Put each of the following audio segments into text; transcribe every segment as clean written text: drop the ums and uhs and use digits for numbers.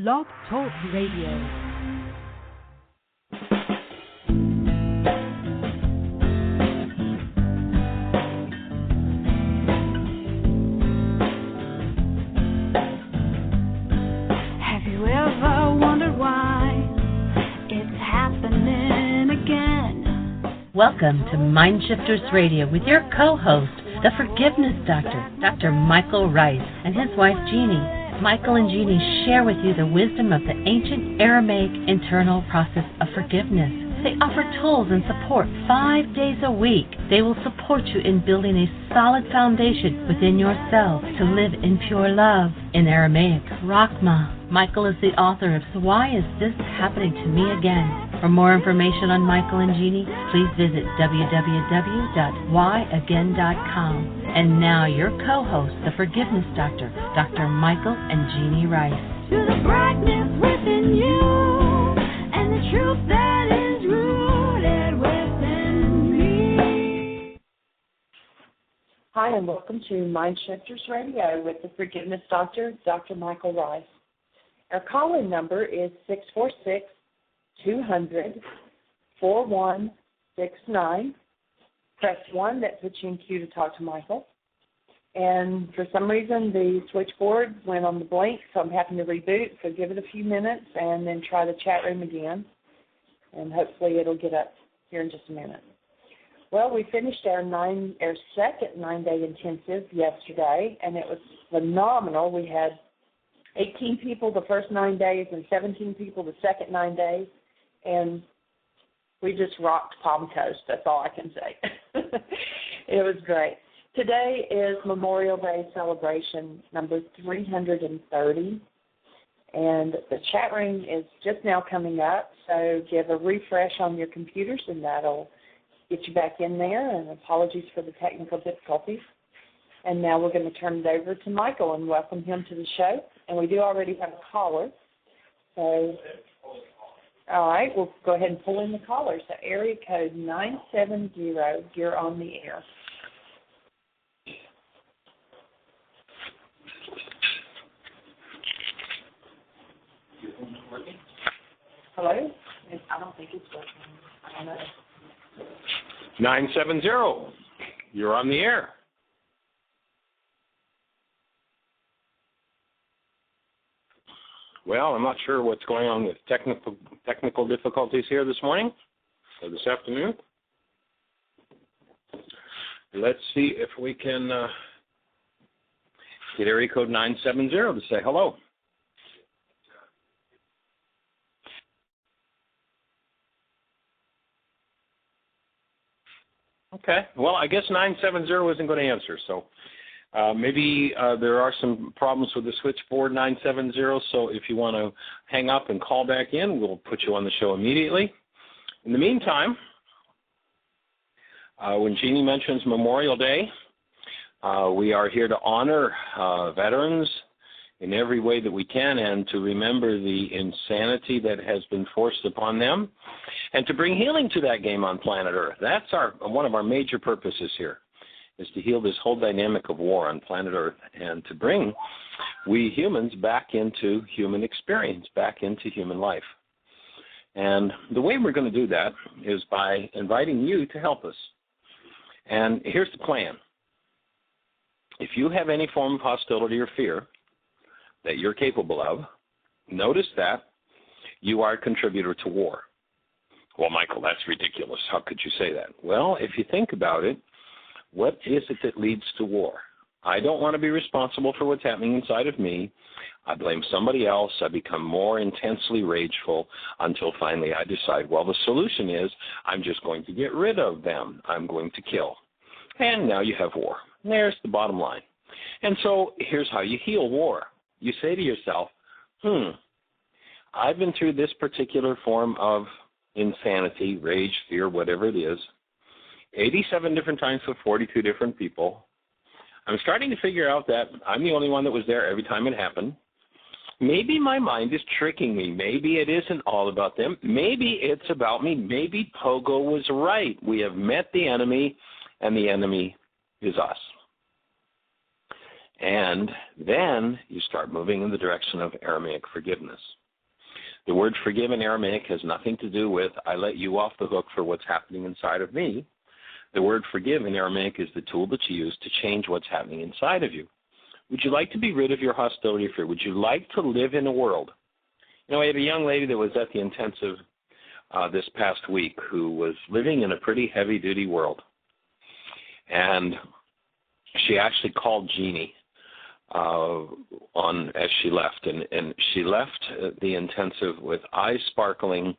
Blog Talk Radio. Welcome to Mindshifters Radio with your co-host, the Forgiveness Doctor, Dr. Michael Ryce, and his wife, Jeanie. Michael and Jeanie share with you the wisdom of the ancient Aramaic internal process of forgiveness. They offer tools and support 5 days a week. They will support you in building a solid foundation within yourself to live in pure love. In Aramaic, Rakhma. Michael is the author of So Why Is This Happening to Me Again? For more information on Michael and Jeanie, please visit www.whyagain.com. And now your co-host, the Forgiveness Doctor, Dr. Michael and Jeanie Ryce. To the brightness within you, and the truth that is rooted within me. Hi, and welcome to Mindshifters Radio with the Forgiveness Doctor, Dr. Michael Ryce. Our call-in number is 646-200-4169. Press 1, that puts you in queue to talk to Michael. And for some reason, the switchboard went on the blink, so I'm having to reboot. So give it a few minutes and then try the chat room again. And hopefully it'll get up here in just a minute. Well, we finished our second 9-day intensive yesterday, and it was phenomenal. We had 18 people the first 9 days and 17 people the second 9 days, and we just rocked Palm Coast. That's all I can say. It was great. Today is Memorial Day celebration number 330, and the chat room is just now coming up, so give a refresh on your computers, and that'll get you back in there, and apologies for the technical difficulties. And now we're going to turn it over to Michael and welcome him to the show. And we do already have a caller. So, all right, we'll go ahead and pull in the caller. So area code 970, you're on the air. Hello? I don't think it's working. I don't know. 970, you're on the air. Well, I'm not sure what's going on with technical difficulties here this morning or this afternoon. Let's see if we can get area code 970 to say hello. Okay. Well, I guess 970 isn't going to answer, so maybe there are some problems with the switchboard 970, so if you want to hang up and call back in, we'll put you on the show immediately. In the meantime, when Jeanie mentions Memorial Day, we are here to honor veterans in every way that we can and to remember the insanity that has been forced upon them and to bring healing to that game on planet Earth. That's one of our major purposes here, is to heal this whole dynamic of war on planet Earth and to bring we humans back into human experience, back into human life. And the way we're going to do that is by inviting you to help us. And here's the plan. If you have any form of hostility or fear that you're capable of, notice that you are a contributor to war. Well, Michael, that's ridiculous. How could you say that? Well, if you think about it, what is it that leads to war? I don't want to be responsible for what's happening inside of me. I blame somebody else. I become more intensely rageful until finally I decide, well, the solution is I'm just going to get rid of them. I'm going to kill. And now you have war. There's the bottom line. And so here's how you heal war. You say to yourself, I've been through this particular form of insanity, rage, fear, whatever it is, 87 different times with 42 different people. I'm starting to figure out that I'm the only one that was there every time it happened. Maybe my mind is tricking me. Maybe it isn't all about them. Maybe it's about me. Maybe Pogo was right. We have met the enemy, and the enemy is us. And then you start moving in the direction of Aramaic forgiveness. The word forgive in Aramaic has nothing to do with I let you off the hook for what's happening inside of me. The word forgive in Aramaic is the tool that you use to change what's happening inside of you. Would you like to be rid of your hostility or fear? Would you like to live in a world? I had a young lady that was at the intensive this past week who was living in a pretty heavy-duty world. And she actually called Jeanie as she left. And she left the intensive with eyes sparkling,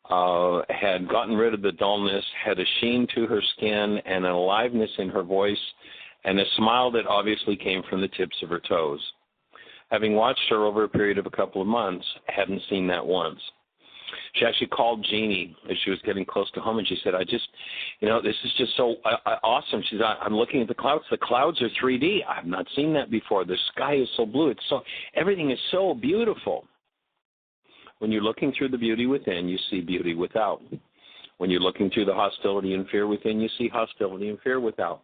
had gotten rid of the dullness, had a sheen to her skin and an aliveness in her voice, and a smile that obviously came from the tips of her toes. Having watched her over a period of a couple of months, hadn't seen that once. She actually called Jeanie as she was getting close to home, and she said, this is just so awesome. She said, I'm looking at the clouds. The clouds are 3D. I've not seen that before. The sky is so blue. Everything is so beautiful. When you're looking through the beauty within, you see beauty without. When you're looking through the hostility and fear within, you see hostility and fear without.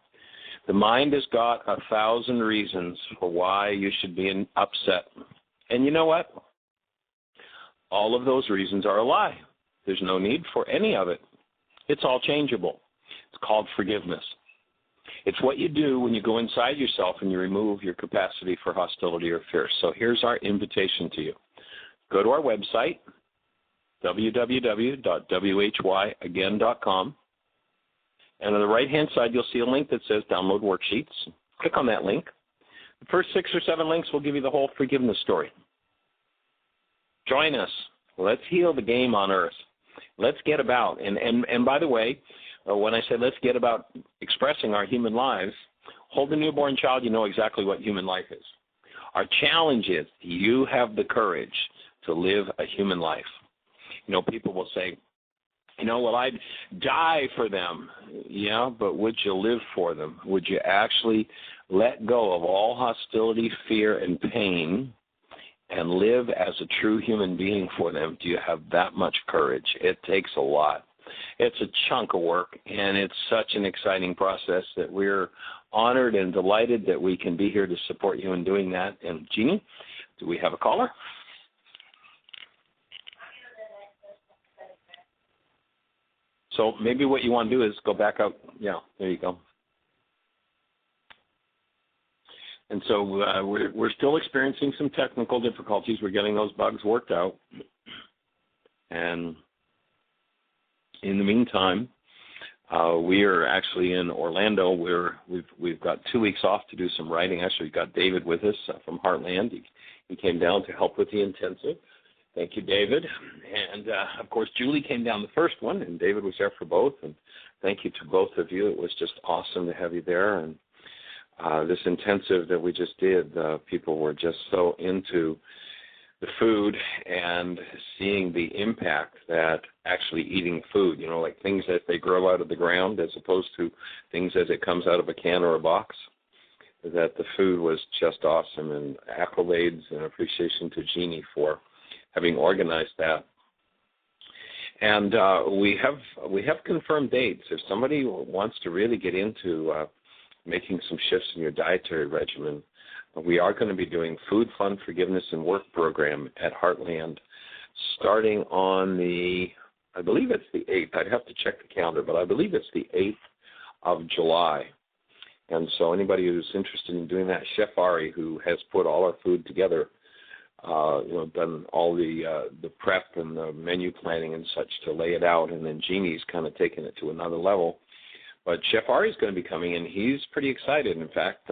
The mind has got 1,000 reasons for why you should be upset. And you know what? All of those reasons are a lie. There's no need for any of it. It's all changeable. It's called forgiveness. It's what you do when you go inside yourself and you remove your capacity for hostility or fear. So here's our invitation to you. Go to our website, www.whyagain.com. And on the right-hand side, you'll see a link that says Download Worksheets. Click on that link. The first 6 or 7 links will give you the whole forgiveness story. Join us. Let's heal the game on earth. Let's get about. And by the way, when I say let's get about expressing our human lives, hold a newborn child, you know exactly what human life is. Our challenge is you have the courage to live a human life. People will say, I'd die for them. Yeah, but would you live for them? Would you actually let go of all hostility, fear, and pain and live as a true human being for them? Do you have that much courage? It takes a lot. It's a chunk of work, and it's such an exciting process that we're honored and delighted that we can be here to support you in doing that. And Jeanie, do we have a caller? So maybe what you want to do is go back out. Yeah, there you go. And so we're still experiencing some technical difficulties. We're getting those bugs worked out. And in the meantime, we are actually in Orlando where we've got 2 weeks off to do some writing. Actually, we've got David with us from Heartland. He came down to help with the intensive. Thank you, David. And, of course, Julie came down the first one, and David was there for both. And thank you to both of you. It was just awesome to have you there. And this intensive that we just did, people were just so into the food and seeing the impact that actually eating food, like things that they grow out of the ground as opposed to things as it comes out of a can or a box, that the food was just awesome. And accolades and appreciation to Jeanie for having organized that. And we have confirmed dates. If somebody wants to really get into making some shifts in your dietary regimen, we are going to be doing Food, Fun, Forgiveness, and Work program at Heartland starting on I believe it's the 8th. I'd have to check the calendar, but I believe it's the 8th of July. And so anybody who's interested in doing that, Chef Ari, who has put all our food together, done all the prep and the menu planning and such to lay it out, and then Jeanie's kind of taken it to another level. But Chef Ari's going to be coming in. He's pretty excited. In fact,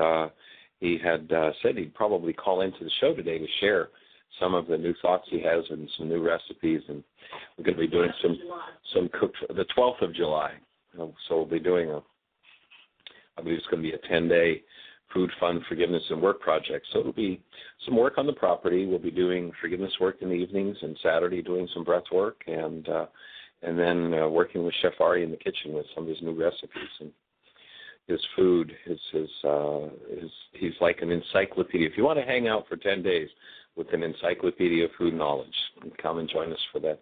he had said he'd probably call into the show today to share some of the new thoughts he has and some new recipes. And we're going to be doing some cooked the 12th of July. So we'll be doing I believe it's going to be a 10-day Food, Fun, Forgiveness, and Work project. So it'll be some work on the property. We'll be doing forgiveness work in the evenings, and Saturday doing some breath work, and then working with Chef Ari in the kitchen with some of his new recipes. And his food, he's like an encyclopedia. If you want to hang out for 10 days with an encyclopedia of food knowledge, come and join us for that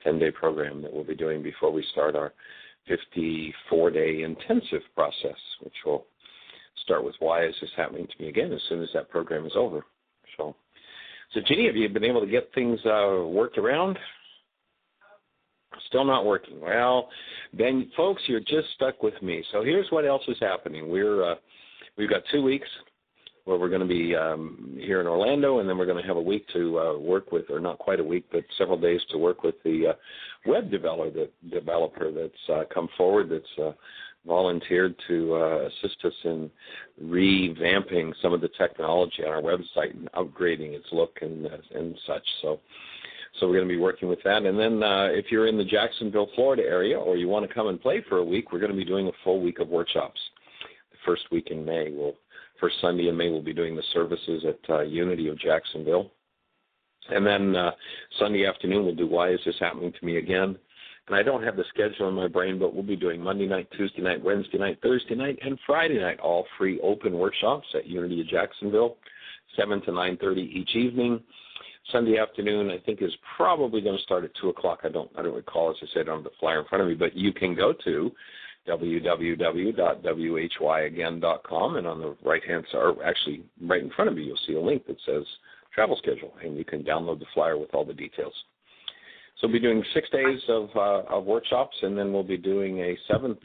10-day program that we'll be doing before we start our 54-day intensive process, which will start with why is this happening to me again as soon as that program is over. So Jeanie, have you been able to get things worked around? Still not working. Well, then, folks, you're just stuck with me. So here's what else is happening. We've got 2 weeks where we're going to be here in Orlando, and then we're going to have a week to work with, or not quite a week, but several days to work with the web developer that's come forward, that's volunteered to assist us in revamping some of the technology on our website and upgrading its look and such. So we're going to be working with that. And then if you're in the Jacksonville, Florida area, or you want to come and play for a week, we're going to be doing a full week of workshops. The first week in May, first Sunday in May, we'll be doing the services at Unity of Jacksonville. And then Sunday afternoon, we'll do Why Is This Happening to Me Again? And I don't have the schedule in my brain, but we'll be doing Monday night, Tuesday night, Wednesday night, Thursday night, and Friday night, all free open workshops at Unity of Jacksonville, 7 to 9:30 each evening. Sunday afternoon, I think, is probably going to start at 2 o'clock. I don't recall, as I said, I don't have the flyer in front of me, but you can go to www.whyagain.com, and on the right-hand side, or actually right in front of you, you'll see a link that says travel schedule, and you can download the flyer with all the details. So we'll be doing 6 days of workshops, and then we'll be doing a seventh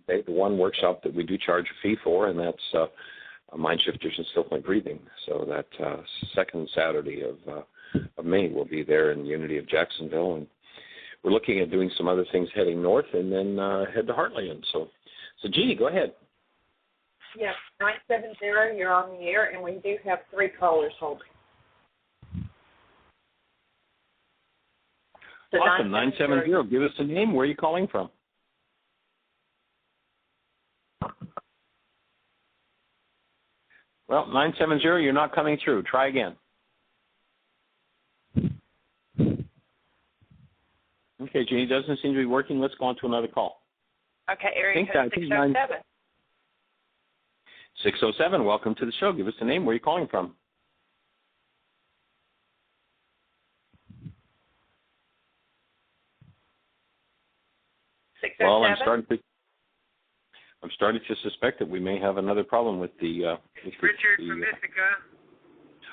day, the one workshop that we do charge a fee for, and that's Mind Shifters and Still Point Breathing. So that second Saturday of May, we'll be there in Unity of Jacksonville, and we're looking at doing some other things heading north and then head to Heartland. So Jeanie, go ahead. Yes, 970, you're on the air, and we do have 3 callers holding. So awesome, 970. Give us a name. Where are you calling from? Well, 970, you're not coming through. Try again. Okay, Jeanie, doesn't seem to be working. Let's go on to another call. Okay, area code 607. 607, welcome to the show. Give us a name. Where are you calling from? Well, I'm starting to suspect that we may have another problem with the. It's Richard from Ithaca.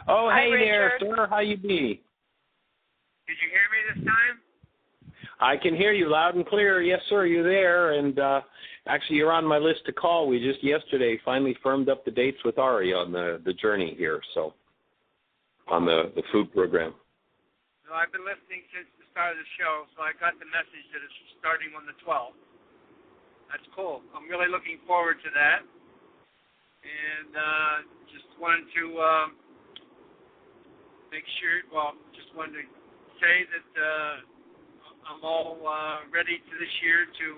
Oh, Hi, hey there, Richard. sir. How you be? Did you hear me this time? I can hear you loud and clear. Yes, sir. You're there, and actually, you're on my list to call. We just yesterday finally firmed up the dates with Ari on the journey here. So, on the food program. So I've been listening since the start of the show, so I got the message that it's starting on the 12th. That's cool. I'm really looking forward to that. And just wanted to make sure, just wanted to say that I'm all ready to this year to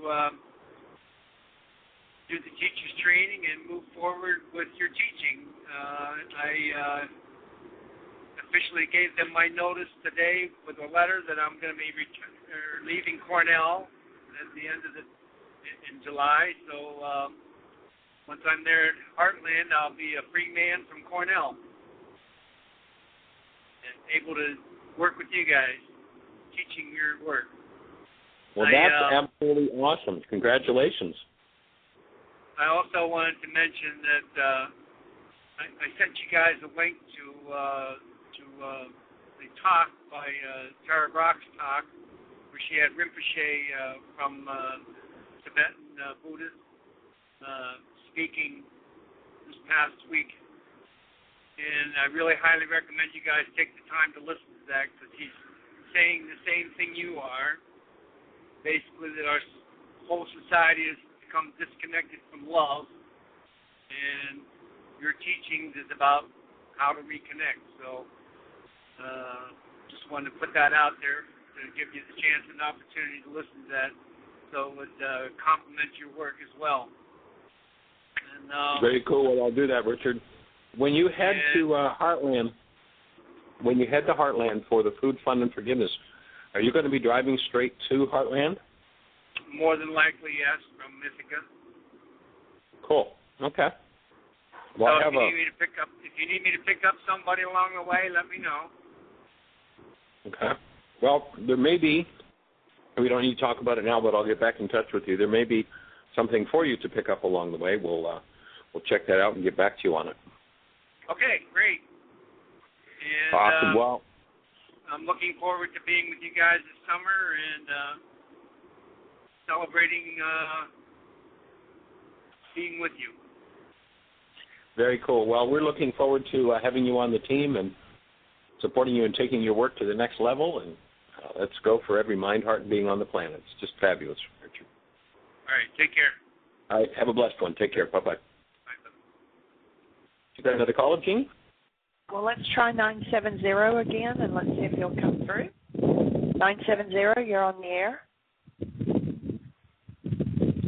do the teacher's training and move forward with your teaching. I officially gave them my notice today with a letter that I'm going to be leaving Cornell at the end of in July. So once I'm there at Heartland, I'll be a free man from Cornell and able to work with you guys, teaching your work. Well, that's absolutely awesome. Congratulations. I also wanted to mention that I sent you guys a link to the talk by Tara Brock's talk, where she had Rinpoche from Tibetan Buddhist speaking this past week. And I really highly recommend you guys take the time to listen to that, because he's saying the same thing you are. Basically, that our whole society has become disconnected from love, and your teachings is about how to reconnect. So just wanted to put that out there to give you the chance and opportunity to listen to that, so it would complement your work as well. And, very cool. Well, I'll do that, Richard. When you head to Heartland, for the Food Fund and Forgiveness, are you going to be driving straight to Heartland? More than likely, yes, from Ithaca. Cool. Okay. Well, so if you need me to pick up somebody along the way, let me know. Okay. Well, there may be. We don't need to talk about it now, but I'll get back in touch with you. There may be something for you to pick up along the way. We'll we'll check that out and get back to you on it. Okay, great. And, awesome. Well, I'm looking forward to being with you guys this summer and celebrating being with you. Very cool. Well, we're looking forward to having you on the team and supporting you and taking your work to the next level. And let's go for every mind, heart, and being on the planet. It's just fabulous, Richard. All right, take care. All right, have a blessed one. Take care. Bye-bye. Bye. You got another caller, Jeanie? Well, let's try 970 again, and let's see if he'll come through. 970, you're on the air.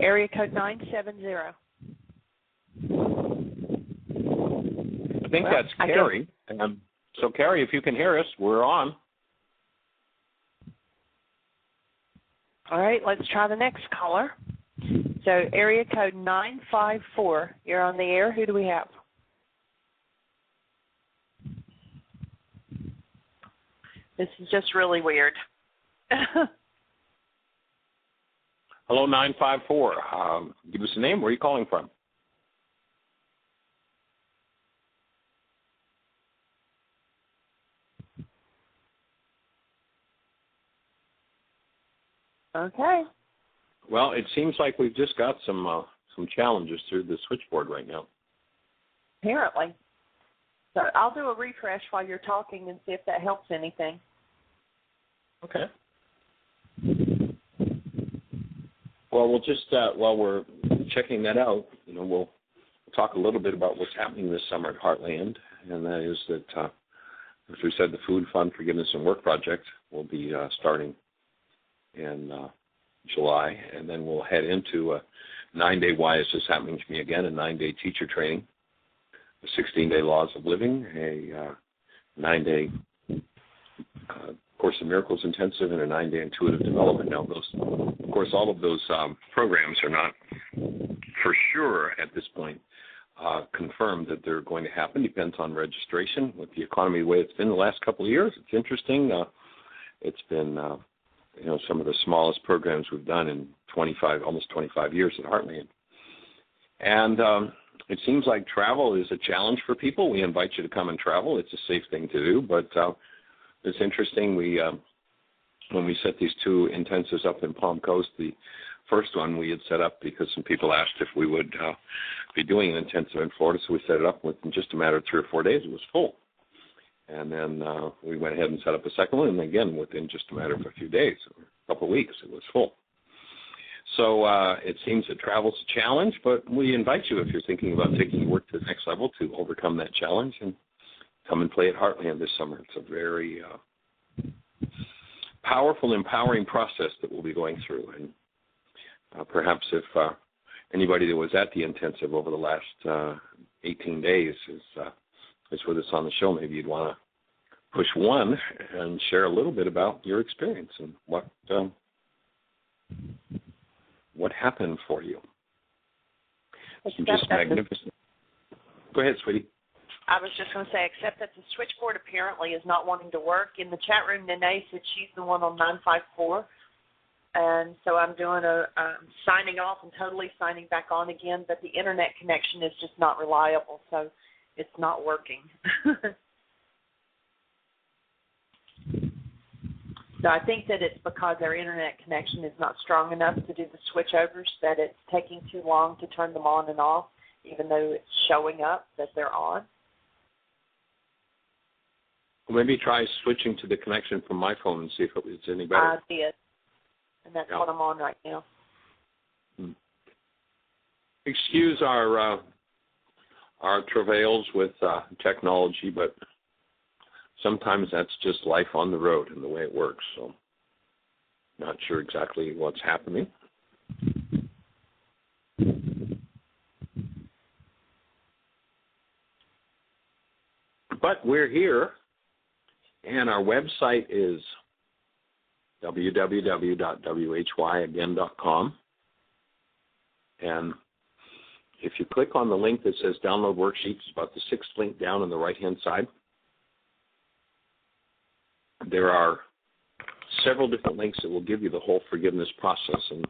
Area code 970. I think that's Carrie. So, Carrie, if you can hear us, we're on. All right, let's try the next caller. So, area code 954, you're on the air. Who do we have? This is just really weird. Hello, 954. Give us a name. Where are you calling from? Okay. Well, it seems like we've just got some challenges through the switchboard right now. Apparently. So I'll do a refresh while you're talking and see if that helps anything. Okay. Well, we'll just while we're checking that out, we'll talk a little bit about what's happening this summer at Heartland, and that is that, as we said, the Food, Fun, Forgiveness, and Work project will be starting in July, and then we'll head into a 9-day Why Is This Happening to Me Again, a 9-day teacher training, a 16-day Laws of Living, a 9-day Course in Miracles intensive, and a 9-day intuitive development. Now, of course, all of those programs are not for sure at this point confirmed that they're going to happen. Depends on registration. With the economy the way it's been the last couple of years, it's interesting. It's been some of the smallest programs we've done in almost 25 years at Heartland. And it seems like travel is a challenge for people. We invite you to come and travel. It's a safe thing to do, but it's interesting. When we set these two intensives up in Palm Coast, the first one we had set up because some people asked if we would be doing an intensive in Florida, so we set it up within just a matter of 3 or 4 days. It was full. And then we went ahead and set up a second one, and again, within just a matter of a few days, a couple of weeks, it was full. So it seems that travel's a challenge, but we invite you, if you're thinking about taking your work to the next level, to overcome that challenge and come and play at Heartland this summer. It's a very powerful, empowering process that we'll be going through. And perhaps if anybody that was at the intensive over the last 18 days is with us on the show, maybe you'd want to push one and share a little bit about your experience and what happened for you. Just magnificent. Go ahead, sweetie. I was just going to say, except that the switchboard apparently is not wanting to work. In the chat room, Nene said she's the one on 954. And so I'm doing signing off and totally signing back on again, but the internet connection is just not reliable, so it's not working. So I think that it's because our internet connection is not strong enough to do the switchovers, that it's taking too long to turn them on and off, even though it's showing up that they're on. Maybe try switching to the connection from my phone and see if it's any better. I did, and that's what I'm on right now. Excuse our travails with technology, but sometimes that's just life on the road and the way it works. So, not sure exactly what's happening. But we're here, and our website is www.whyagain.com. And if you click on the link that says Download Worksheets, it's about the 6th link down on the right-hand side. There are several different links that will give you the whole forgiveness process. And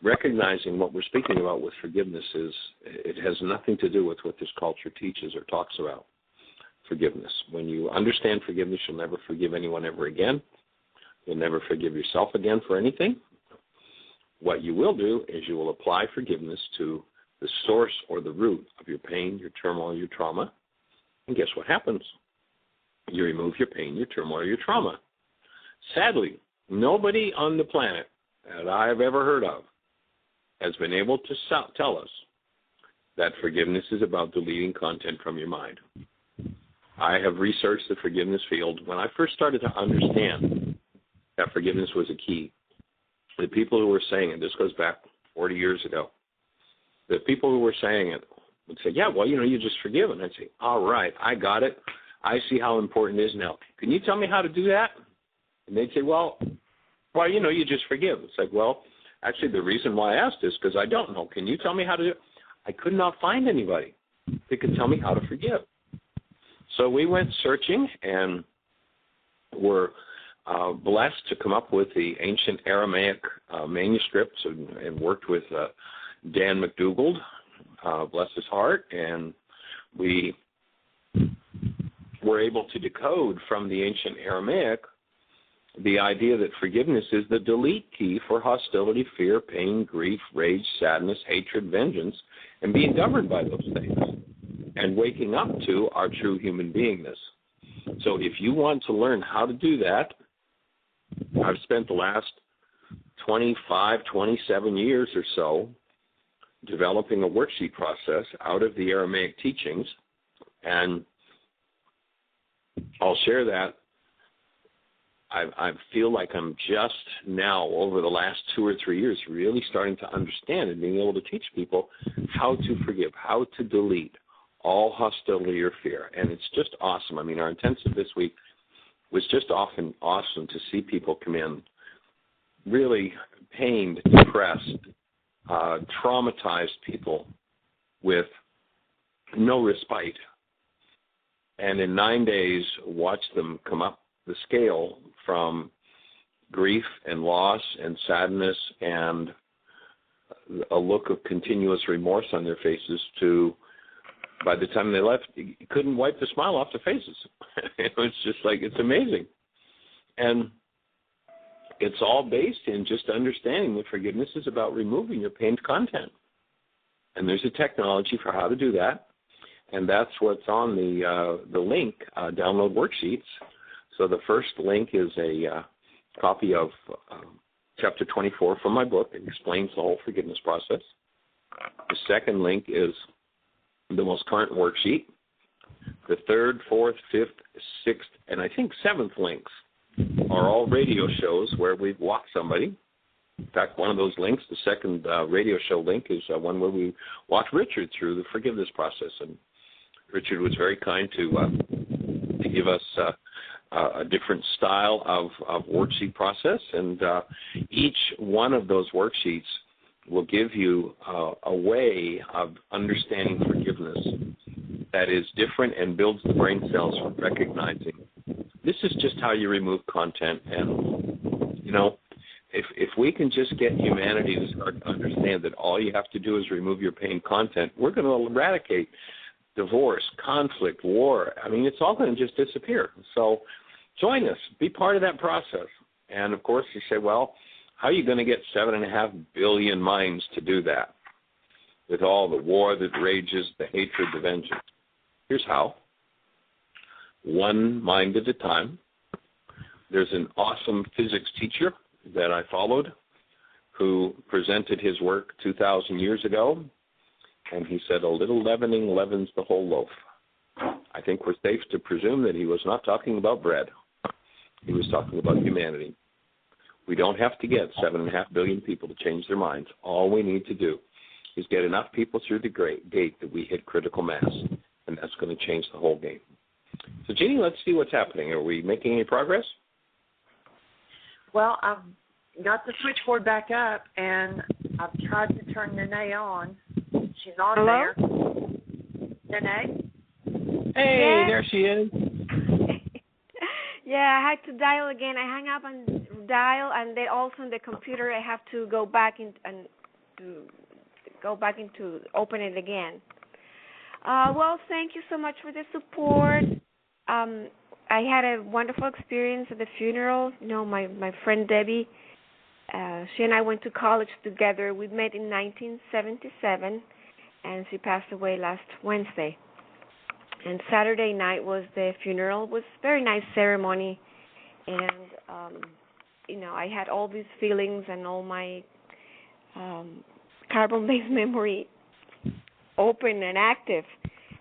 recognizing what we're speaking about with forgiveness is it has nothing to do with what this culture teaches or talks about forgiveness. When you understand forgiveness, you'll never forgive anyone ever again. You'll never forgive yourself again for anything. What you will do is you will apply forgiveness to the source or the root of your pain, your turmoil, your trauma. And guess what happens? You remove your pain, your turmoil, your trauma. Sadly, nobody on the planet that I have ever heard of has been able to tell us that forgiveness is about deleting content from your mind. I have researched the forgiveness field. When I first started to understand that forgiveness was a key, the people who were saying it, this goes back 40 years ago, the people who were saying it would say, yeah, well, you just forgive. And I'd say, all right, I got it. I see how important it is now. Can you tell me how to do that? And they'd say, well, you just forgive. It's like, well, actually, the reason why I asked is because I don't know. Can you tell me how to do it? I could not find anybody that could tell me how to forgive. So we went searching and were blessed to come up with the ancient Aramaic manuscripts and worked with Dan McDougald, bless his heart, and we were able to decode from the ancient Aramaic the idea that forgiveness is the delete key for hostility, fear, pain, grief, rage, sadness, hatred, vengeance, and being governed by those things and waking up to our true human beingness. So if you want to learn how to do that, I've spent the last 27 years or so developing a worksheet process out of the Aramaic teachings, and I'll share that. I feel like I'm just now, over the last 2 or 3 years, really starting to understand and being able to teach people how to forgive, how to delete all hostility or fear. And it's just awesome. I mean, our intensive this week was just often awesome to see people come in really pained, depressed, traumatized people with no respite. And in 9 days, watch them come up the scale from grief and loss and sadness and a look of continuous remorse on their faces to, by the time they left, you couldn't wipe the smile off their faces. It was just like, it's amazing. And it's all based in just understanding that forgiveness is about removing your pained content. And there's a technology for how to do that. And that's what's on the link, download worksheets. So the first link is a copy of Chapter 24 from my book. It explains the whole forgiveness process. The second link is the most current worksheet. The third, fourth, fifth, sixth, and I think seventh links are all radio shows where we've walked somebody. In fact, one of those links, the second radio show link, is one where we walked Richard through the forgiveness process. And Richard was very kind to give us a different style of worksheet process, and each one of those worksheets will give you a way of understanding forgiveness that is different and builds the brain cells for recognizing this is just how you remove content. And, if we can just get humanity to start to understand that all you have to do is remove your pain content, we're going to eradicate divorce, conflict, war. I mean, it's all going to just disappear. So join us. Be part of that process. And, of course, you say, well, how are you going to get 7.5 billion minds to do that with all the war that rages, the hatred, the vengeance? Here's how. One mind at a time. There's an awesome physics teacher that I followed who presented his work 2,000 years ago, and he said, a little leavening leavens the whole loaf. I think we're safe to presume that he was not talking about bread. He was talking about humanity. We don't have to get 7.5 billion people to change their minds. All we need to do is get enough people through the gate that we hit critical mass, and that's going to change the whole game. So, Jeanie, let's see what's happening. Are we making any progress? Well, I've got the switchboard back up, and I've tried to turn Nene on. She's on Hello? there. Nene? Hey, there she is. Yeah, I had to dial again. I hang up and dial, and then also on the computer I have to go back and to go back into open it again. Well, thank you so much for the support. I had a wonderful experience at the funeral. You know, my friend Debbie, she and I went to college together. We met in 1977, and she passed away last Wednesday. And Saturday night was the funeral. It was a very nice ceremony, and you know, I had all these feelings and all my carbon-based memory open and active.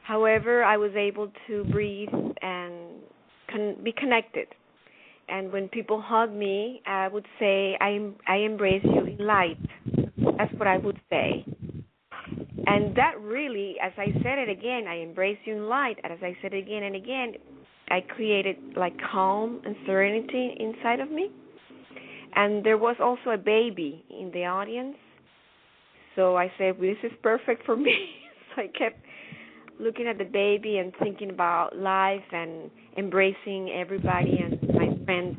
However, I was able to breathe and be connected. And when people hug me, I would say, I embrace you in light. That's what I would say. And that really, as I said it again, I embrace you in light. And as I said it again and again, I created like calm and serenity inside of me. And there was also a baby in the audience. So I said, well, this is perfect for me. So I kept looking at the baby and thinking about life and embracing everybody and my friends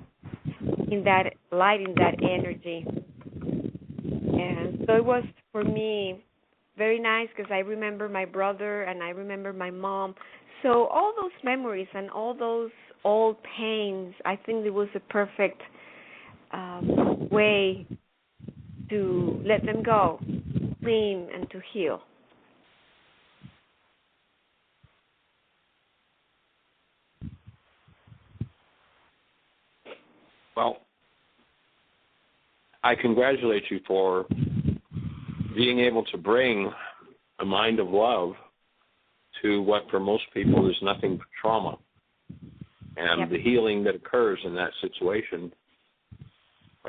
in that light, in that energy. And so it was, for me, very nice because I remember my brother and I remember my mom. So all those memories and all those old pains, I think it was a perfect way to let them go, clean, and to heal. Well, I congratulate you for being able to bring a mind of love to what for most people is nothing but trauma. And Yep. the healing that occurs in that situation,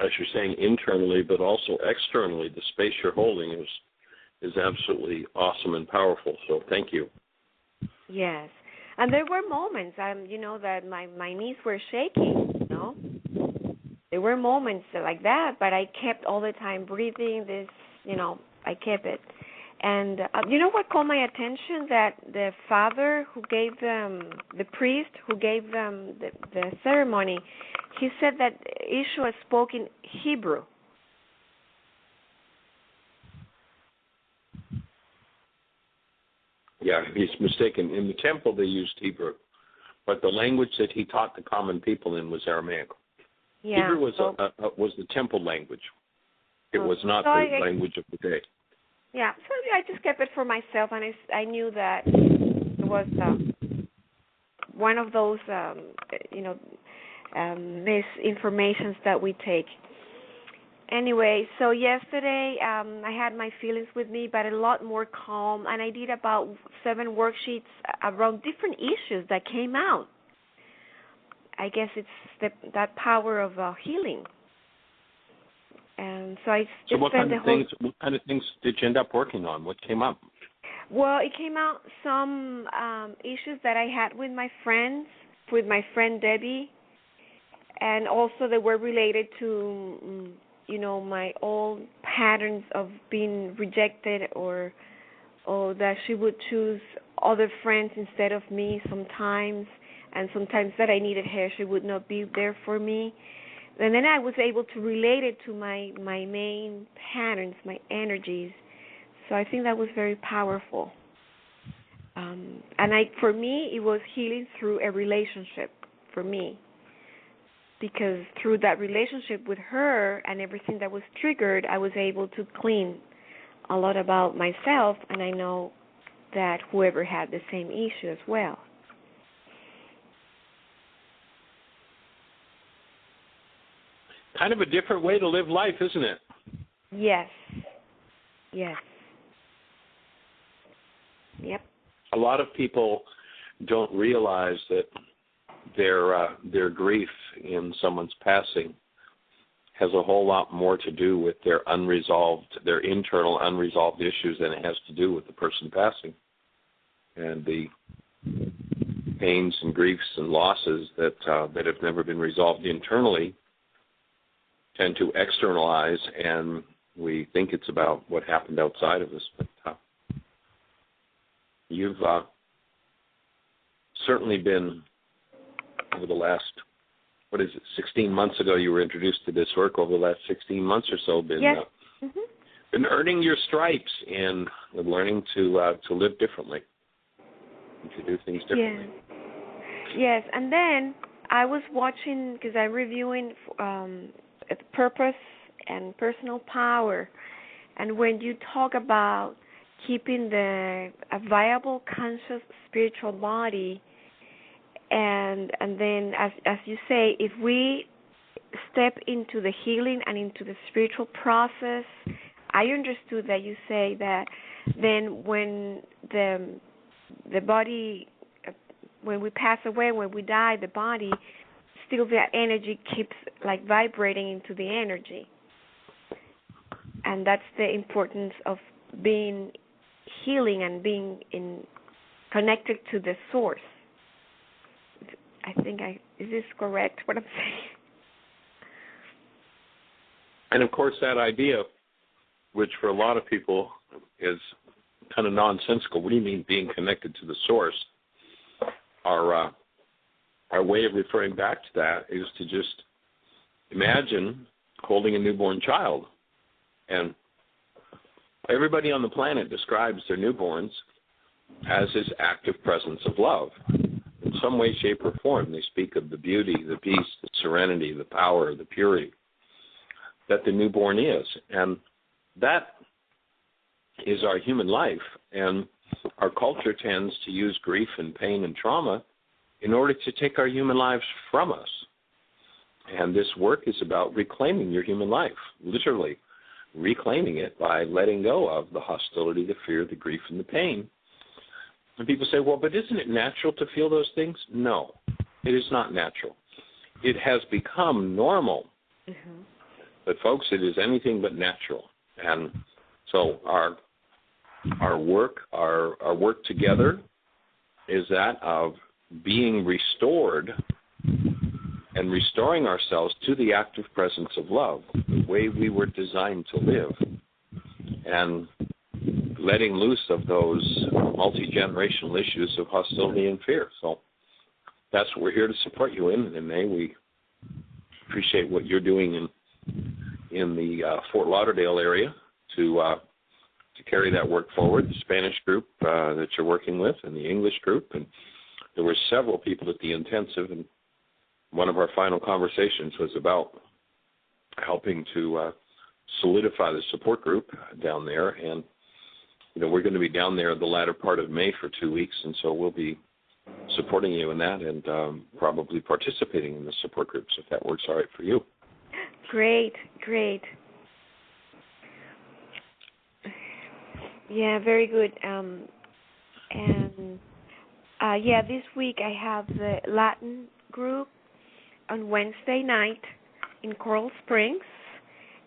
as you're saying, internally, but also externally, the space you're holding is absolutely awesome and powerful. So thank you. Yes. And there were moments, you know, that my knees were shaking, you know. There were moments like that, but I kept all the time breathing this, you know, I kept it. And you know what caught my attention? That the father who gave them, the priest who gave them the ceremony, he said that Yeshua spoke in Hebrew. Yeah, he's mistaken. In the temple, they used Hebrew, but the language that he taught the common people in was Aramaic. Yeah. Hebrew was the temple language. It was not the language of the day. Yeah, so I just kept it for myself, and I knew that it was one of those, misinformations that we take. Anyway, so yesterday I had my feelings with me, but a lot more calm, and I did about 7 worksheets around different issues that came out. I guess it's that power of healing. And so I just what kind of things did you end up working on? What came up? Well, it came out some issues that I had with my friends, with my friend Debbie, and also they were related to, you know, my old patterns of being rejected or that she would choose other friends instead of me sometimes, and sometimes that I needed her, she would not be there for me. And then I was able to relate it to my main patterns, my energies. So I think that was very powerful. And for me, it was healing through a relationship for me. Because through that relationship with her and everything that was triggered, I was able to clean a lot about myself, and I know that whoever had the same issue as well. Kind of a different way to live life, isn't it? Yes. Yes. Yep. A lot of people don't realize that their grief in someone's passing has a whole lot more to do with their internal unresolved issues than it has to do with the person passing. And the pains and griefs and losses that have never been resolved internally tend to externalize, and we think it's about what happened outside of us. But you've certainly been, over the last, 16 months ago you were introduced to this work. Over the last 16 months or so, been yes. and earning your stripes and learning to live differently, and to do things differently. Yes, and then I was watching, because I'm reviewing purpose and personal power, and when you talk about keeping a viable, conscious, spiritual body, and then as you say, if we step into the healing and into the spiritual process, I understood that you say that then when the body, when we pass away, when we die, the body, still that energy keeps like vibrating into the energy. And that's the importance of being healing and being connected to the source. I think is this correct, what I'm saying? And of course that idea, which for a lot of people is kind of nonsensical. What do you mean being connected to the source? Our way of referring back to that is to just imagine holding a newborn child. And everybody on the planet describes their newborns as this active presence of love. In some way, shape, or form, they speak of the beauty, the peace, the serenity, the power, the purity that the newborn is. And that is our human life. And our culture tends to use grief and pain and trauma in order to take our human lives from us. And this work is about reclaiming your human life, literally reclaiming it by letting go of the hostility, the fear, the grief, and the pain. And people say, well, but isn't it natural to feel those things? No, it is not natural. It has become normal. Mm-hmm. But folks, it is anything but natural. And so our work together is that of being restored and restoring ourselves to the active presence of love, the way we were designed to live, and letting loose of those multi-generational issues of hostility and fear. So that's what we're here to support you in, and we appreciate what you're doing in the Fort Lauderdale area to carry that work forward, the Spanish group that you're working with and the English group. And there were several people at the intensive, and one of our final conversations was about helping to solidify the support group down there. And, we're going to be down there the latter part of May for 2 weeks, and so we'll be supporting you in that and probably participating in the support groups if that works all right for you. Great. Yeah, very good. This week I have the Latin group on Wednesday night in Coral Springs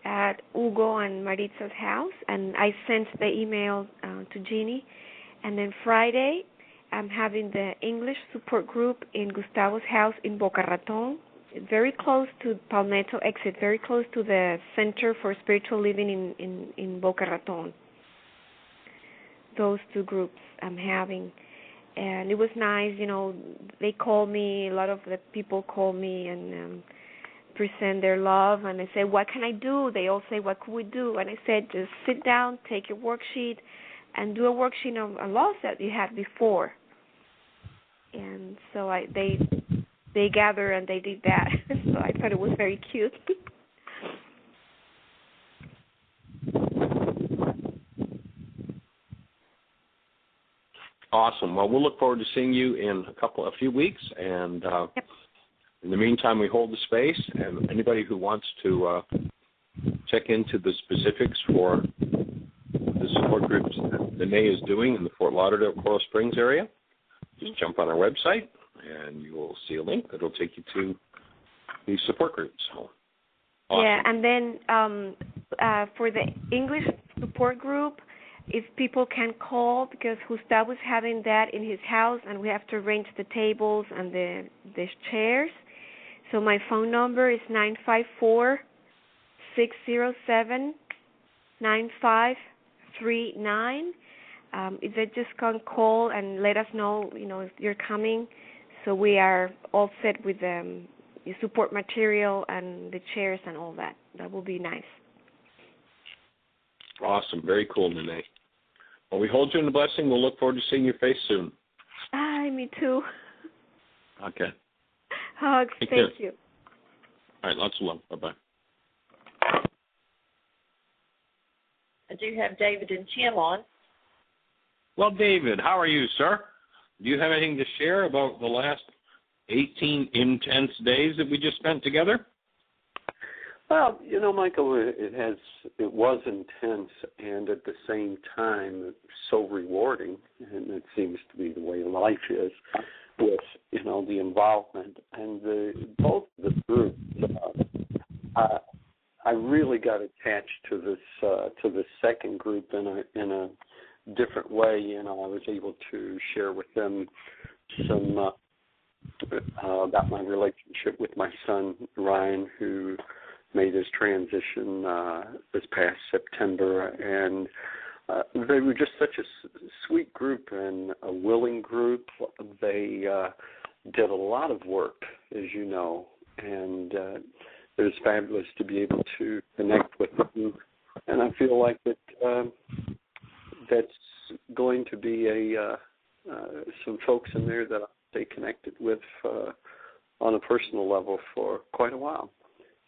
at Hugo and Maritza's house, and I sent the email to Jeanie. And then Friday I'm having the English support group in Gustavo's house in Boca Raton, very close to Palmetto exit, very close to the Center for Spiritual Living in Boca Raton. Those two groups I'm having. And it was nice, they call me, a lot of the people call me and present their love, and I say, what can I do? They all say, what can we do? And I said, just sit down, take your worksheet, and do a worksheet of a loss that you had before. And so they gathered and they did that. So I thought it was very cute. Awesome. Well, we'll look forward to seeing you in a few weeks, and in the meantime, we hold the space, and anybody who wants to check into the specifics for the support groups that Danae is doing in the Fort Lauderdale, Coral Springs area, just jump on our website, and you will see a link that will take you to the support groups. So, awesome. Yeah, and then for the English support group, if people can call, because Gustavo's having that in his house, and we have to arrange the tables and the chairs. So my phone number is 954-607-9539. If they just can call and let us know, if you're coming, so we are all set with the support material and the chairs and all that. That will be nice. Awesome. Very cool, Nene. Well, we hold you in the blessing. We'll look forward to seeing your face soon. Me too. Okay. Hugs. Take Thank care. you. All right. Lots of love. Bye-bye. I do have David and Tim on. Well, David, how are you, sir? Do you have anything to share about the last 18 intense days that we just spent together? Well, Michael, it was intense and at the same time so rewarding, and it seems to be the way life is with, the involvement and both the groups. I really got attached to this second group in a different way. I was able to share with them some about my relationship with my son Ryan, who made his transition this past September, and they were just such a sweet group and a willing group. They did a lot of work, as you know, and it was fabulous to be able to connect with them. And I feel like that's going to be some folks in there that I'll stay connected with on a personal level for quite a while.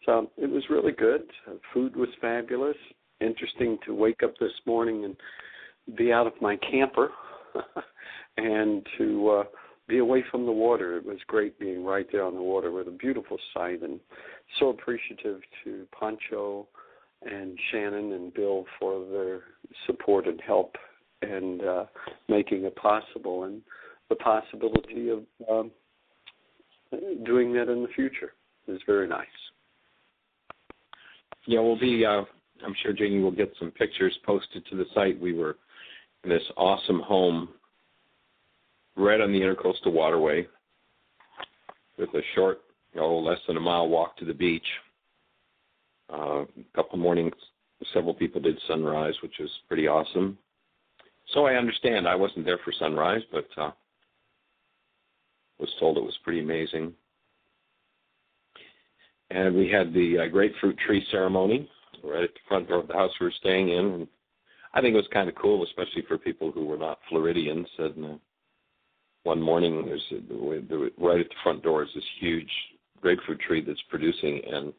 So it was really good. Food was fabulous. Interesting to wake up this morning and be out of my camper and to be away from the water. It was great being right there on the water with a beautiful sight, and so appreciative to Pancho and Shannon and Bill for their support and help and making it possible, and the possibility of doing that in the future is very nice. Yeah, we'll be, I'm sure Jeanie will get some pictures posted to the site. We were in this awesome home right on the Intercoastal Waterway with a short, less than a mile walk to the beach. A couple mornings, several people did sunrise, which was pretty awesome. So I understand. I wasn't there for sunrise, but was told it was pretty amazing. And we had the grapefruit tree ceremony right at the front door of the house we were staying in. And I think it was kind of cool, especially for people who were not Floridians. And one morning, right at the front door is this huge grapefruit tree that's producing, and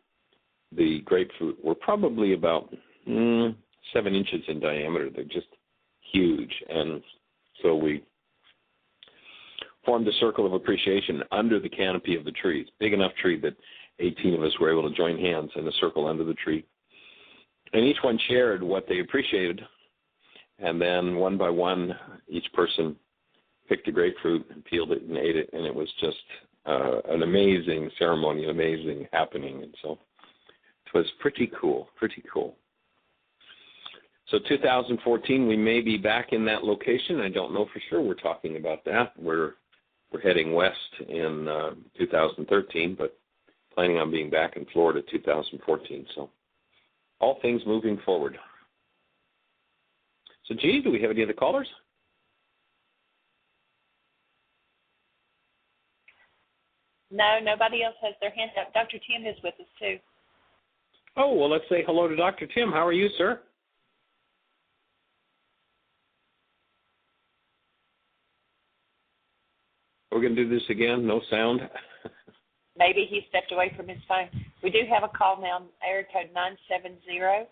the grapefruit were probably about 7 inches in diameter. They're just huge. And so we formed a circle of appreciation under the canopy of the tree. It's a big enough tree that 18 of us were able to join hands in a circle under the tree. And each one shared what they appreciated. And then one by one, each person picked a grapefruit and peeled it and ate it. And it was just an amazing ceremony, an amazing happening. And so it was pretty cool, pretty cool. So 2014, we may be back in that location. I don't know for sure. We're talking about that. We're heading west in 2013, but planning on being back in Florida 2014. So all things moving forward. So, Jeanie, do we have any other callers? No, nobody else has their hand up. Dr. Tim is with us, too. Oh, well, let's say hello to Dr. Tim. How are you, sir? We're going to do this again. No sound. Maybe he stepped away from his phone. We do have a call now, area code 970.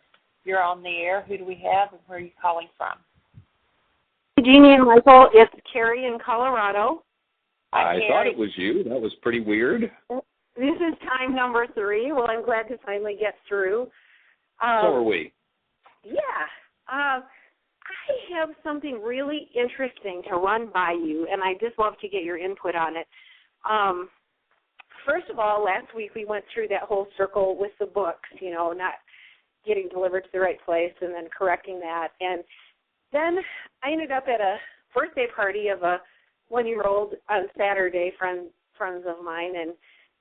You're on the air. Who do we have, and where are you calling from? Jeanie and Michael, it's Carrie in Colorado. I thought it was you. That was pretty weird. This is time number 3. Well, I'm glad to finally get through. So are we. Yeah. I have something really interesting to run by you, and I just love to get your input on it. First of all, last week we went through that whole circle with the books, not getting delivered to the right place and then correcting that. And then I ended up at a birthday party of a 1-year-old on Saturday, friends of mine, and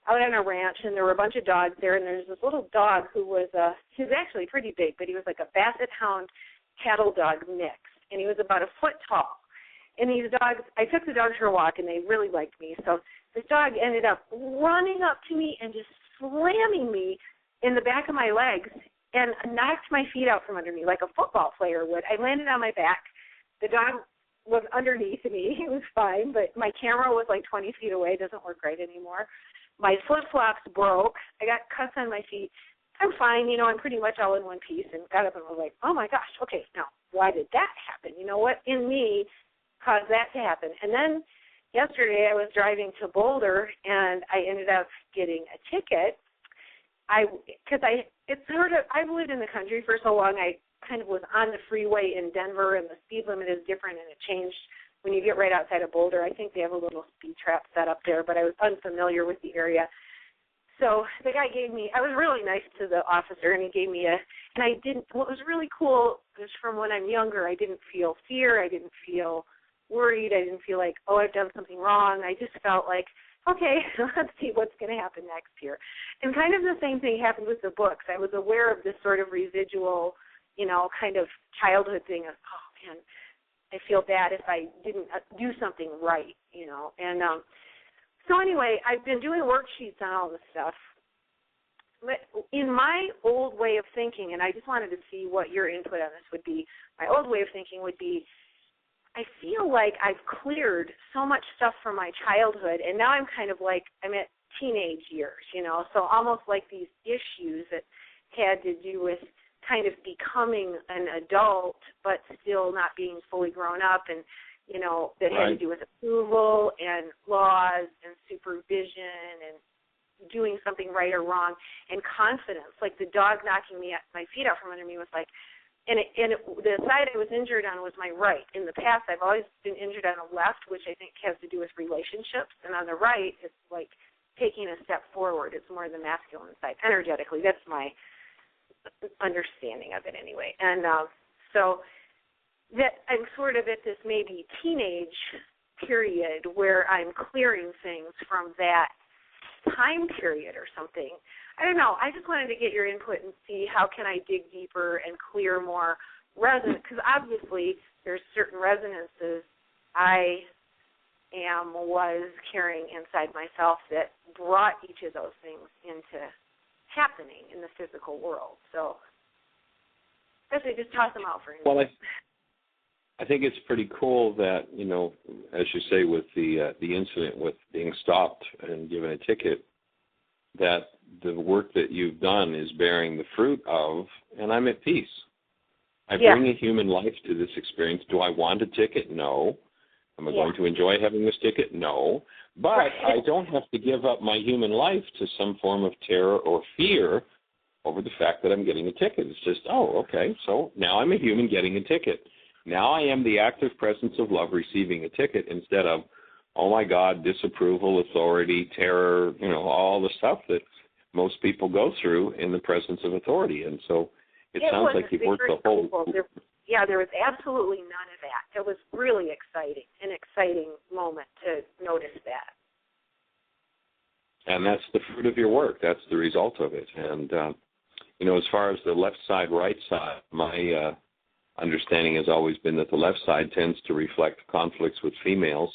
out on a ranch, and there were a bunch of dogs there, and there's this little dog who was he was actually pretty big, but he was like a basset hound cattle dog mix, and he was about 1 foot tall. And these dogs, I took the dogs for a walk, and they really liked me. So this dog ended up running up to me and just slamming me in the back of my legs and knocked my feet out from under me like a football player would. I landed on my back. The dog was underneath me. He was fine, but my camera was like 20 feet away. It doesn't work right anymore. My flip-flops broke. I got cuts on my feet. I'm fine. I'm pretty much all in one piece, and got up and was like, oh, my gosh, okay, now, why did that happen? What in me caused that to happen? And then yesterday I was driving to Boulder, and I ended up getting a ticket. I've lived in the country for so long, I kind of was on the freeway in Denver, and the speed limit is different, and it changed when you get right outside of Boulder. I think they have a little speed trap set up there, but I was unfamiliar with the area. So the guy I was really nice to the officer, and he gave me what was really cool is from when I'm younger, I didn't feel fear, I didn't feel worried, I didn't feel like, oh, I've done something wrong. I just felt like, okay, let's see what's going to happen next here. And kind of the same thing happened with the books. I was aware of this sort of residual, kind of childhood thing of, oh, man, I feel bad if I didn't do something right, And so anyway, I've been doing worksheets on all this stuff. But in my old way of thinking, and I just wanted to see what your input on this would be, my old way of thinking would be, I feel like I've cleared so much stuff from my childhood, and now I'm kind of like, I'm at teenage years, so almost like these issues that had to do with kind of becoming an adult but still not being fully grown up, and, that had to do with approval and laws and supervision and doing something right or wrong, and confidence. Like the dog knocking my feet out from under me was like, the side I was injured on was my right. In the past, I've always been injured on the left, which I think has to do with relationships, and on the right, it's like taking a step forward. It's more the masculine side. Energetically, that's my understanding of it anyway. And so that I'm sort of at this maybe teenage period where I'm clearing things from that time period or something. I don't know. I just wanted to get your input and see how can I dig deeper and clear more resonance, because obviously there's certain resonances I was carrying inside myself that brought each of those things into happening in the physical world. So I guess I just toss them out for you. Well, I think it's pretty cool that, as you say, with the incident with being stopped and given a ticket, that the work that you've done is bearing the fruit of, and I'm at peace. I bring a human life to this experience. Do I want a ticket? No. Am I going to enjoy having this ticket? No. But I don't have to give up my human life to some form of terror or fear over the fact that I'm getting a ticket. It's just, okay, so now I'm a human getting a ticket. Now I am the active presence of love receiving a ticket instead of, oh, my God, disapproval, authority, terror, all the stuff that most people go through in the presence of authority. And so it sounds like you've worked the whole... There was absolutely none of that. It was really an exciting moment to notice that. And that's the fruit of your work. That's the result of it. And, as far as the left side, right side, my understanding has always been that the left side tends to reflect conflicts with females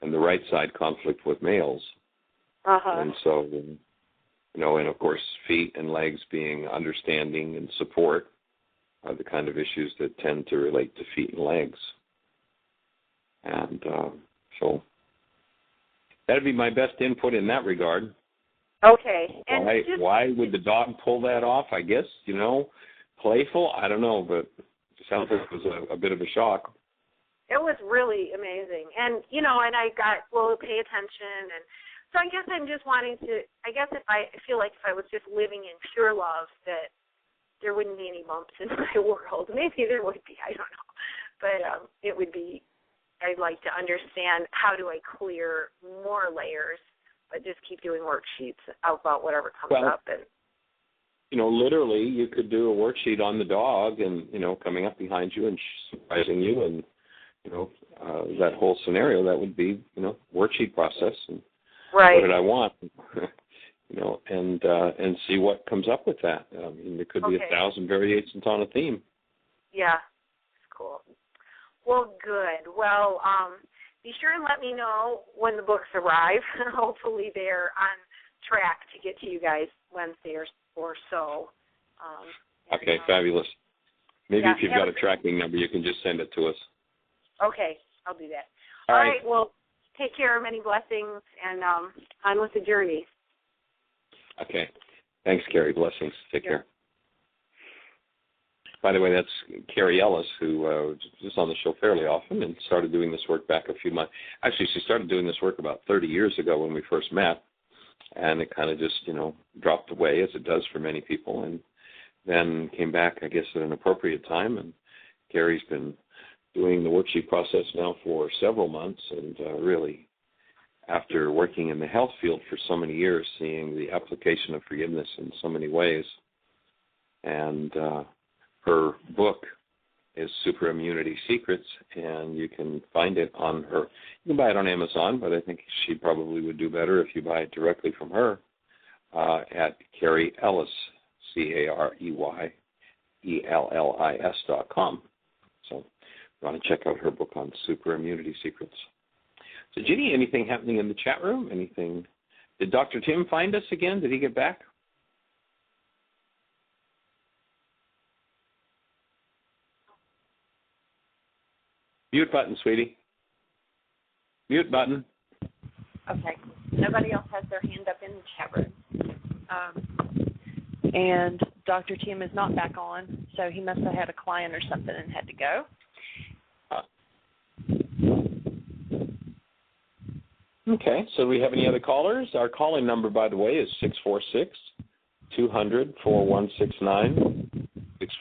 and the right side conflict with males. And so, and of course, feet and legs being understanding and support are the kind of issues that tend to relate to feet and legs. And so that'd be my best input in that regard. Okay. And why would the dog pull that off? I guess, playful? I don't know, but it sounds like it was a bit of a shock. It was really amazing. And, and I got, pay attention. And so I guess I'm just wanting to, I feel like if I was just living in pure love, that there wouldn't be any bumps in my world. Maybe there would be, I don't know. But it would be, I'd like to understand how do I clear more layers, but just keep doing worksheets about whatever comes up. And literally you could do a worksheet on the dog and, coming up behind you and surprising you and, that whole scenario, that would be, worksheet process. And what did I want? And see what comes up with that. I mean, there could be 1,000 variations on a theme. Yeah, it's cool. Well, good. Well, be sure and let me know when the books arrive. Hopefully they're on track to get to you guys Wednesday or so. Okay, fabulous. Maybe if you've got a tracking number, you can just send it to us. Okay, I'll do that. All right. Well, take care. Many blessings, and on with the journey. Okay. Thanks, Carrie. Blessings. Take care. By the way, that's Carrie Ellis, who is on the show fairly often and started doing this work back a few months. Actually, she started doing this work about 30 years ago when we first met, and it kind of just, dropped away, as it does for many people, and then came back, I guess, at an appropriate time. And Carrie's been doing the worksheet process now for several months, and really, after working in the health field for so many years, seeing the application of forgiveness in so many ways. And her book is Super Immunity Secrets, and you can find it on her. You can buy it on Amazon, but I think she probably would do better if you buy it directly from her at Carrie Ellis, CareyEllis.com. So you want to check out her book on Super Immunity Secrets. So, Jeanie, anything happening in the chat room? Anything? Did Dr. Tim find us again? Did he get back? Mute button, sweetie. Mute button. Okay. Nobody else has their hand up in the chat room. And Dr. Tim is not back on, so he must have had a client or something and had to go. Okay, so do we have any other callers? Our calling number, by the way, is 646-200-4169.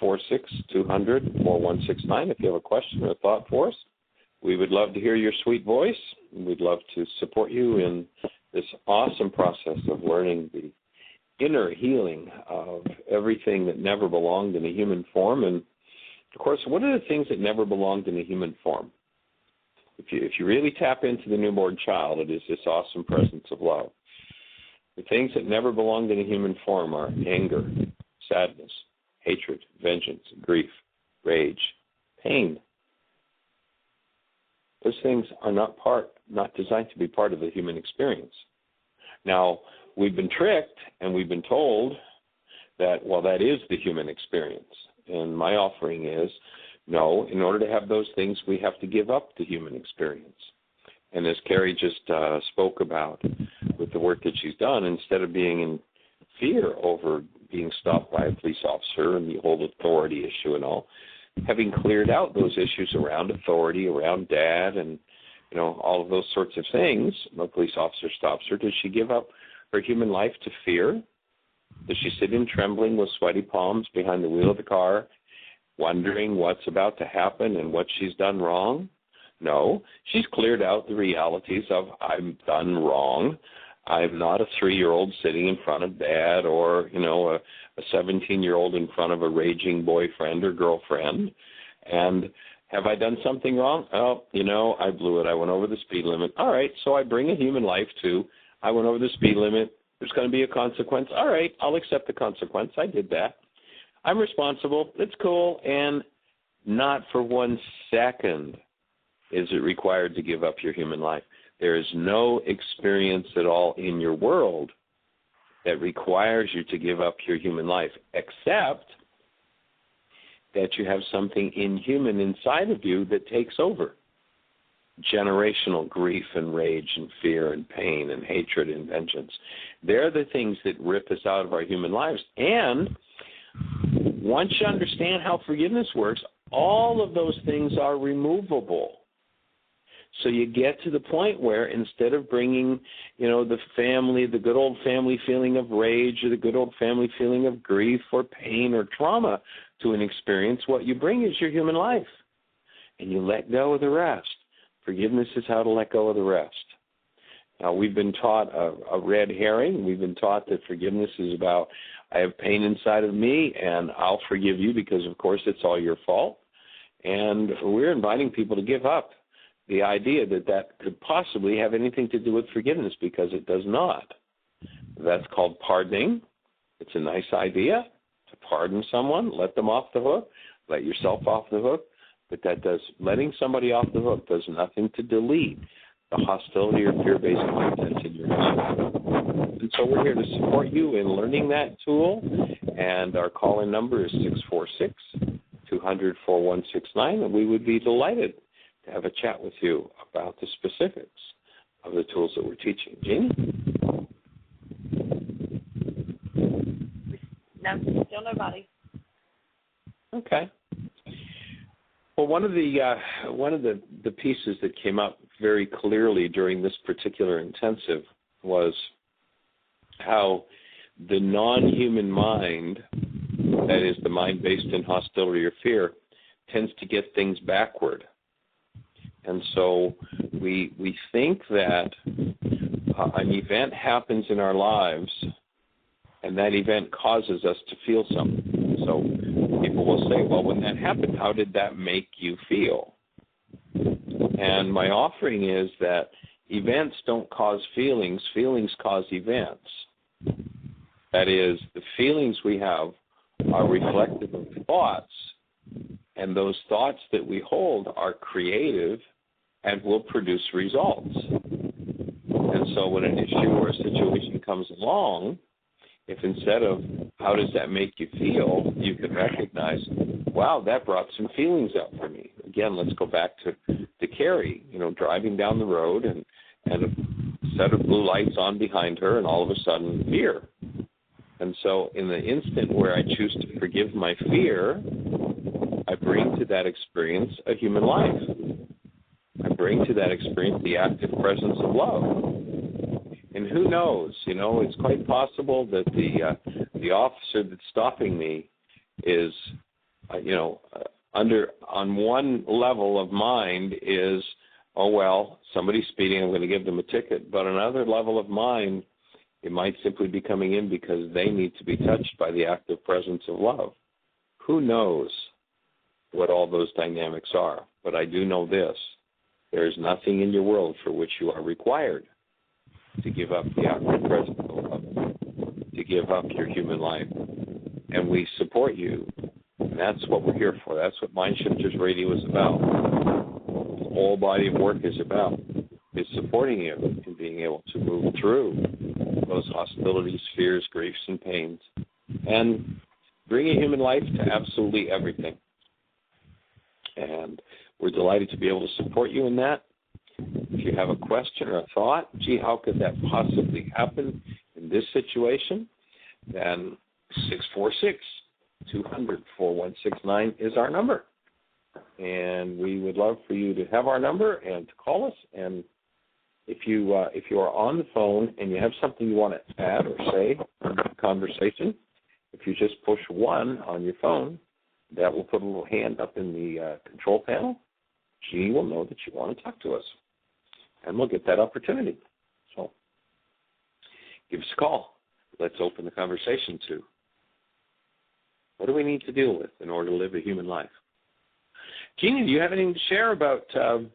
646-200-4169. If you have a question or a thought for us, we would love to hear your sweet voice. We'd love to support you in this awesome process of learning the inner healing of everything that never belonged in a human form. And, of course, what are the things that never belonged in a human form? If you really tap into the newborn child, it is this awesome presence of love. The things that never belonged in a human form are anger, sadness, hatred, vengeance, grief, rage, pain. Those things are not designed to be part of the human experience. Now, we've been tricked and we've been told that, well, that is the human experience. And my offering is, no, in order to have those things, we have to give up the human experience. And as Carrie just spoke about with the work that she's done, instead of being in fear over being stopped by a police officer and the whole authority issue and all, having cleared out those issues around authority, around dad, and all of those sorts of things, the police officer stops her. Does she give up her human life to fear? Does she sit in trembling with sweaty palms behind the wheel of the car, wondering what's about to happen and what she's done wrong? No, she's cleared out the realities of I've done wrong. I'm not a 3-year-old sitting in front of dad or, a 17-year-old in front of a raging boyfriend or girlfriend. And have I done something wrong? Oh, I blew it. I went over the speed limit. All right, so I bring a human life to, I went over the speed limit. There's going to be a consequence. All right, I'll accept the consequence. I did that. I'm responsible. It's cool. And not for 1 second is it required to give up your human life. There is no experience at all in your world that requires you to give up your human life, except that you have something inhuman inside of you that takes over. Generational grief and rage and fear and pain and hatred and vengeance. They're the things that rip us out of our human lives. And once you understand how forgiveness works, all of those things are removable. So you get to the point where instead of bringing, the good old family feeling of rage or the good old family feeling of grief or pain or trauma to an experience, what you bring is your human life. And you let go of the rest. Forgiveness is how to let go of the rest. Now, we've been taught a red herring. We've been taught that forgiveness is about, I have pain inside of me, and I'll forgive you because, of course, it's all your fault. And we're inviting people to give up the idea that could possibly have anything to do with forgiveness, because it does not. That's called pardoning. It's a nice idea to pardon someone, let them off the hook, let yourself off the hook, but letting somebody off the hook does nothing to delete the hostility or fear-based content in your mind. And so we're here to support you in learning that tool And our call-in number is 646-200-4169, and we would be delighted to have a chat with you about the specifics of the tools that we're teaching. Jeanie? No, still nobody. Okay. Well, one of the pieces that came up very clearly during this particular intensive was how the non-human mind, that is the mind based in hostility or fear, tends to get things backward. And so we think that an event happens in our lives, and that event causes us to feel something. So people will say, well, when that happened, how did that make you feel? And my offering is that events don't cause feelings, feelings cause events. That is, the feelings we have are reflective of thoughts, and those thoughts that we hold are creative and will produce results. And so when an issue or a situation comes along, if instead of how does that make you feel, you can recognize, wow, that brought some feelings up for me. Again, let's go back to Carrie, driving down the road and a set of blue lights on behind her, and all of a sudden fear. And so in the instant where I choose to forgive my fear, I bring to that experience a human life. I bring to that experience the active presence of love. And who knows, it's quite possible that the officer that's stopping me is, on one level of mind is, oh, well, somebody's speeding, I'm going to give them a ticket. But another level of mind, it might simply be coming in because they need to be touched by the active presence of love. Who knows what all those dynamics are? But I do know this. There is nothing in your world for which you are required to give up the active presence of love, to give up your human life. And we support you. And that's what we're here for. That's what Mind Shifters Radio is about. The whole body of work is about, is supporting you in being able to move through those hostilities, fears, griefs, and pains, and bring a human life to absolutely everything. And we're delighted to be able to support you in that. If you have a question or a thought, gee, how could that possibly happen in this situation? Then 646-200-4169 is our number. And we would love for you to have our number and to call us. And if you are on the phone and you have something you want to add or say in the conversation, if you just push 1 on your phone, that will put a little hand up in the control panel. Jeanie will know that you want to talk to us, and we'll get that opportunity. So give us a call. Let's open the conversation to what do we need to deal with in order to live a human life. Jeanie, do you have anything to share about the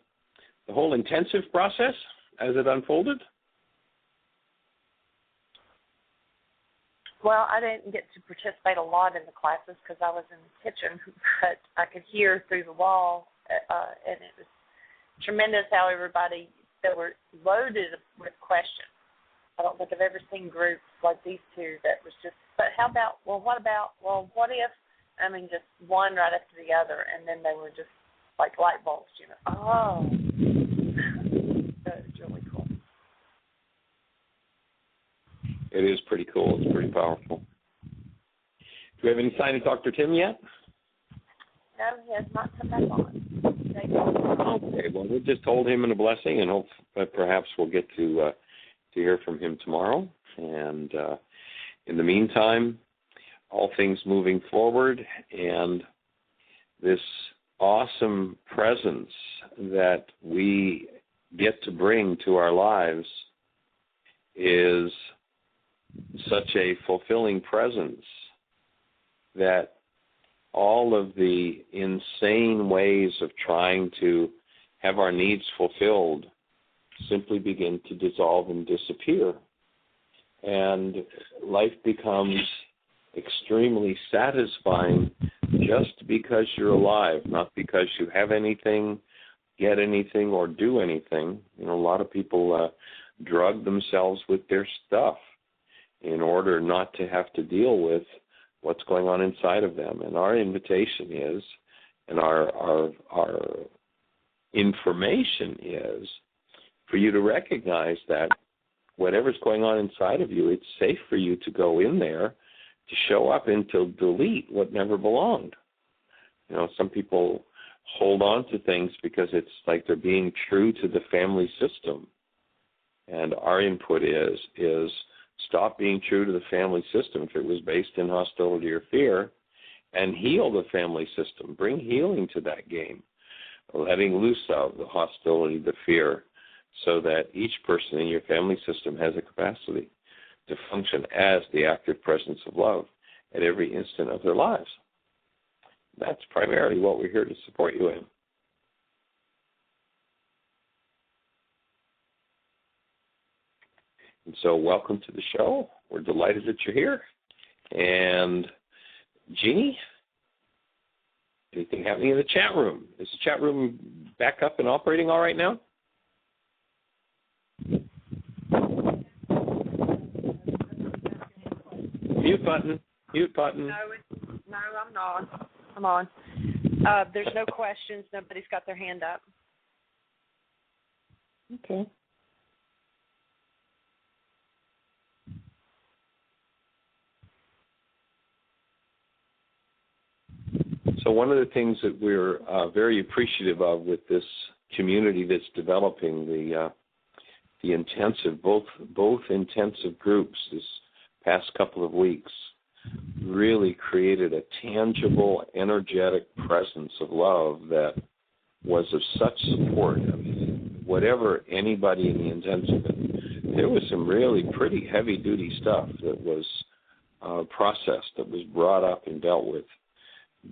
whole intensive process as it unfolded? Well, I didn't get to participate a lot in the classes because I was in the kitchen, but I could hear through the wall, and it was tremendous how everybody, they were loaded with questions. I don't think I've ever seen groups like these two that was just, but how about, well, what about, well, what if, I mean, just one right after the other, and then they were just like light bulbs, Oh. That was really cool. It is pretty cool. It's pretty powerful. Do we have any sign of Dr. Tim yet? No, he has not come back on. Okay, well, we'll just hold him in a blessing, and hope that perhaps we'll get to hear from him tomorrow. And in the meantime, all things moving forward, and this awesome presence that we get to bring to our lives is such a fulfilling presence that all of the insane ways of trying to have our needs fulfilled simply begin to dissolve and disappear. And life becomes extremely satisfying just because you're alive, not because you have anything, get anything, or do anything. A lot of people drug themselves with their stuff in order not to have to deal with what's going on inside of them. And our invitation is, and our information is, for you to recognize that whatever's going on inside of you, it's safe for you to go in there, to show up and to delete what never belonged. Some people hold on to things because it's like they're being true to the family system. And our input is stop being true to the family system if it was based in hostility or fear, and heal the family system. Bring healing to that game, letting loose of the hostility, the fear, so that each person in your family system has a capacity to function as the active presence of love at every instant of their lives. That's primarily what we're here to support you in. And so welcome to the show. We're delighted that you're here. And Jeanie, anything happening in the chat room? Is the chat room back up and operating all right now? Mute button. No, I'm not. I'm on. There's no questions. Nobody's got their hand up. Okay. So one of the things that we're very appreciative of with this community that's developing, the intensive, both intensive groups this past couple of weeks, really created a tangible, energetic presence of love that was of such support. I mean, whatever anybody in the intensive, there was some really pretty heavy-duty stuff that was processed, that was brought up and dealt with.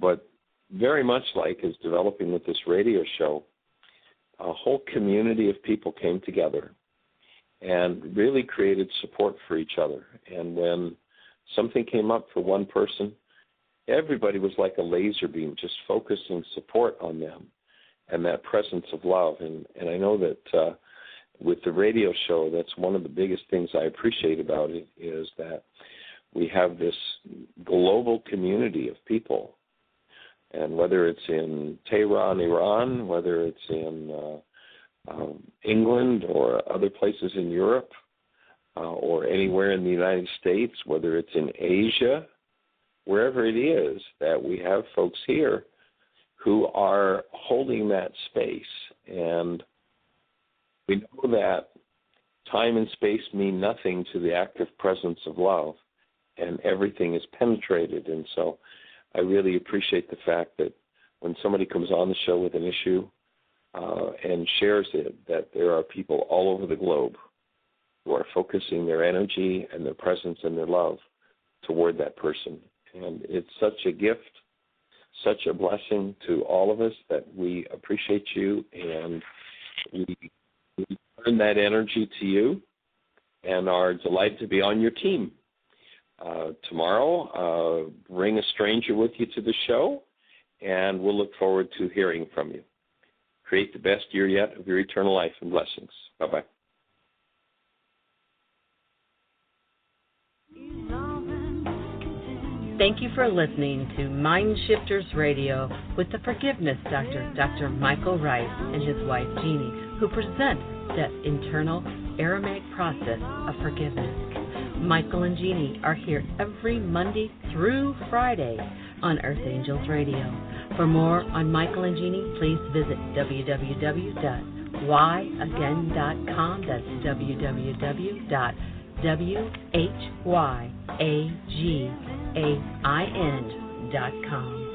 But very much like is developing with this radio show, a whole community of people came together and really created support for each other. And when something came up for one person, everybody was like a laser beam, just focusing support on them and that presence of love. And I know that with the radio show, that's one of the biggest things I appreciate about it, is that we have this global community of people. And whether it's in Tehran, Iran, whether it's in England or other places in Europe, or anywhere in the United States, whether it's in Asia, wherever it is, that we have folks here who are holding that space. And we know that time and space mean nothing to the active presence of love, and everything is penetrated. And so I really appreciate the fact that when somebody comes on the show with an issue and shares it, that there are people all over the globe who are focusing their energy and their presence and their love toward that person. And it's such a gift, such a blessing to all of us that we appreciate you, and we turn that energy to you and are delighted to be on your team. Tomorrow, bring a stranger with you to the show, and we'll look forward to hearing from you. Create the best year yet of your eternal life and blessings. Bye-bye. Thank you for listening to Mind Shifters Radio with the Forgiveness Doctor, Dr. Michael Ryce, and his wife Jeanie, who present that internal Aramaic process of forgiveness. Michael and Jeanie are here every Monday through Friday on Earth Angels Radio. For more on Michael and Jeanie, please visit www.whyagain.com. That's www.whyagain.com.